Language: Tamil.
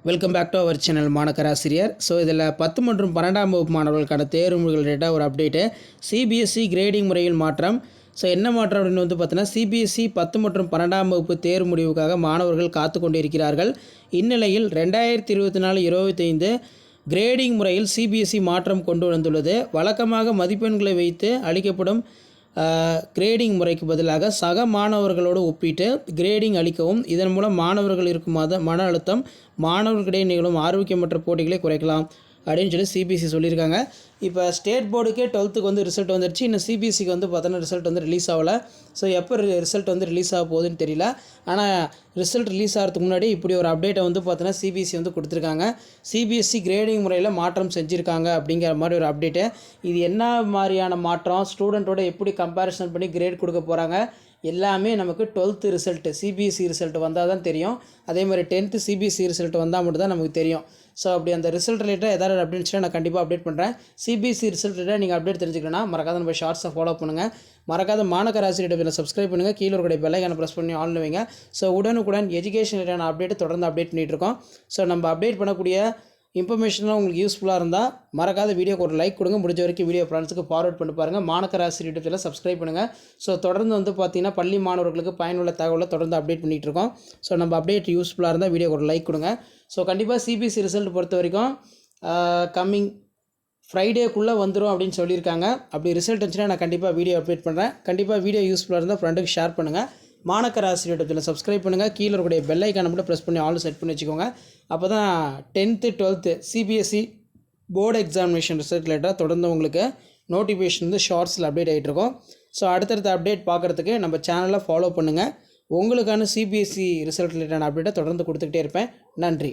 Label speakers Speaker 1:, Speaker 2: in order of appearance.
Speaker 1: Welcome back to our channel மாணக்கராசிரியர். ஸோ இதில் 10 மற்றும் 12ஆம் வகுப்பு மாணவர்களுக்கான தேர்வுகள் ரிலேட்டாக ஒரு அப்டேட்டு. சிபிஎஸ்சி கிரேடிங் முறையில் மாற்றம். ஸோ என்ன மாற்றம் அப்படின்னு பார்த்தீங்கன்னா, சிபிஎஸ்சி 10 மற்றும் 12ஆம் வகுப்பு தேர்வு முடிவுக்காக மாணவர்கள் காத்து கொண்டிருக்கிறார்கள். இந்நிலையில் 2024-25 கிரேடிங் முறையில் சிபிஎஸ்சி மாற்றம் கொண்டு வந்துள்ளது. வழக்கமாக மதிப்பெண்களை வைத்து அளிக்கப்படும் கிரேடிங் முறைக்கு பதிலாக சக மாணவர்களோடு ஒப்பிட்டு கிரேடிங் அளிக்கவும், இதன் மூலம் மாணவர்கள் இருக்கும் மன அழுத்தம், மாணவர்களிடையே நிகழும் ஆரோக்கியமற்ற போட்டிகளை குறைக்கலாம் அப்படின்னு சொல்லி சிபிஎஸ்சி சொல்லியிருக்காங்க. இப்போ ஸ்டேட் போர்டுக்கே 12க்கு வந்து ரிசல்ட் வந்துருச்சு. இன்னும் சிபிஎஸ்சிக்கு வந்து பார்த்தோன்னா ரிசல்ட் வந்து ரிலீஸ் ஆகலை. ஸோ எப்போ ரிசல்ட் வந்து ரிலீஸ் ஆக போகுதுன்னு தெரியல. ஆனால் ரிசல்ட் ரிலீஸ் ஆகிறதுக்கு முன்னாடி இப்படி ஒரு அப்டேட்டை வந்து பார்த்தோன்னா சிபிஎஸ்சி வந்து கொடுத்துருக்காங்க. சிபிஎஸ்சி கிரேடிங் முறையில் மாற்றம் செஞ்சுருக்காங்க அப்படிங்கிற மாதிரி ஒரு அப்டேட்டு. இது என்ன மாதிரியான மாற்றம், ஸ்டூடெண்ட்டோட எப்படி கம்பேரிசன் பண்ணி கிரேட் கொடுக்க போகிறாங்க, எல்லாமே நமக்கு 12th ரிசல்ட்டு சிபிஎஸ்சி ரிசல்ட் வந்தால் தான் தெரியும். அதே மாதிரி 10th சிபிஎஸ்சி ரிசல்ட் வந்தால் மட்டும் தான் நமக்கு தெரியும். ஸோ அப்படி அந்த ரிசல்ட் ரிலேட்டாக ஏதாவது அப்டேட்ஸ்னால் நான் கண்டிப்பாக அப்டேட் பண்ணுறேன். சிபிஎஸ்சி ரிசல்ட் ரிலேட்டாக நீங்கள் அப்டேட் தெரிஞ்சுக்கணும்னா மறக்காத நம்ம ஷார்ட்ஸை ஃபாலோ பண்ணுங்கள். மறக்காத மாணக்கராசிரியர் சப்ஸ்கிரைப் பண்ணுங்கள். கீழே இருக்கிற பெல் ஐகானை ப்ரெஸ் பண்ணி ஆன் வைங்க. ஸோ உடனுக்குடன் எஜுகேஷன் ரிலேட்டான அப்டேட் தொடர்ந்து அப்டேட் பண்ணிகிட்டு இருக்கோம். ஸோ நம்ம அப்டேட் பண்ணக்கூடிய இன்ஃபர்மேஷன்லாம் உங்களுக்கு யூஸ்ஃபுல்லாக இருந்தால் மறக்காத வீடியோக்கு ஒரு லைக் கொடுங்க. முடிஞ்ச வரைக்கும் வீடியோ ஃப்ரெண்ட்ஸுக்கு ஃபார்வர்ட் பண்ணி பாருங்கள். மாணக்கராசிரியர் யூடியூப் சேனல் சப்ஸ்கிரைப் பண்ணுங்கள். ஸோ தொடர்ந்து வந்து பார்த்திங்கன்னா பள்ளி மாணவர்களுக்கு பயனுள்ள தகவலை தொடர்ந்து அப்டேட் பண்ணிகிட்டு இருக்கோம். ஸோ நம்ம அப்டேட் யூஸ்ஃபுல்லாக இருந்தால் வீடியோக்கு ஒரு லைக் கொடுங்க. ஸோ கண்டிப்பாக சிபிஎஸ்சி ரிசல்ட் பொறுத்த வரைக்கும் கம்மிங் ஃப்ரைடேக்குள்ளே வந்துடும் அப்படின்னு சொல்லியிருக்காங்க. அப்படி ரிசல்ட் வந்துச்சுன்னா நான் கண்டிப்பாக வீடியோ அப்டேட் பண்ணுறேன். கண்டிப்பாக வீடியோ யூஸ்ஃபுல்லாக இருந்தால் ஃப்ரெண்டுக்கு ஷேர் பண்ணுங்கள். மாணக்கராசிரியர் யூடியூப் சேனல் சப்ஸ்கிரைப் பண்ணுங்கள். கீழே இருக்கக்கூடிய பெல் ஐக்கானை மட்டும் ப்ரெஸ் பண்ணி ஆல் செட் பண்ணி வச்சுக்கோங்க. அப்போ தான் 10th 12th CBSE board examination result ரிலேட்டாக தொடர்ந்து உங்களுக்கு நோட்டிஃபிகேஷன் வந்து ஷார்ட்ஸில் அப்டேட் ஆகிட்டு இருக்கும். ஸோ அடுத்தடுத்த அப்டேட் பார்க்குறதுக்கு நம்ம சேனலை ஃபாலோ பண்ணுங்கள். உங்களுக்கான சிபிஎஸ்சி ரிசல்ட் ரிலேட்டான அப்டேட்டை தொடர்ந்து கொடுத்துக்கிட்டே இருப்பேன். நன்றி.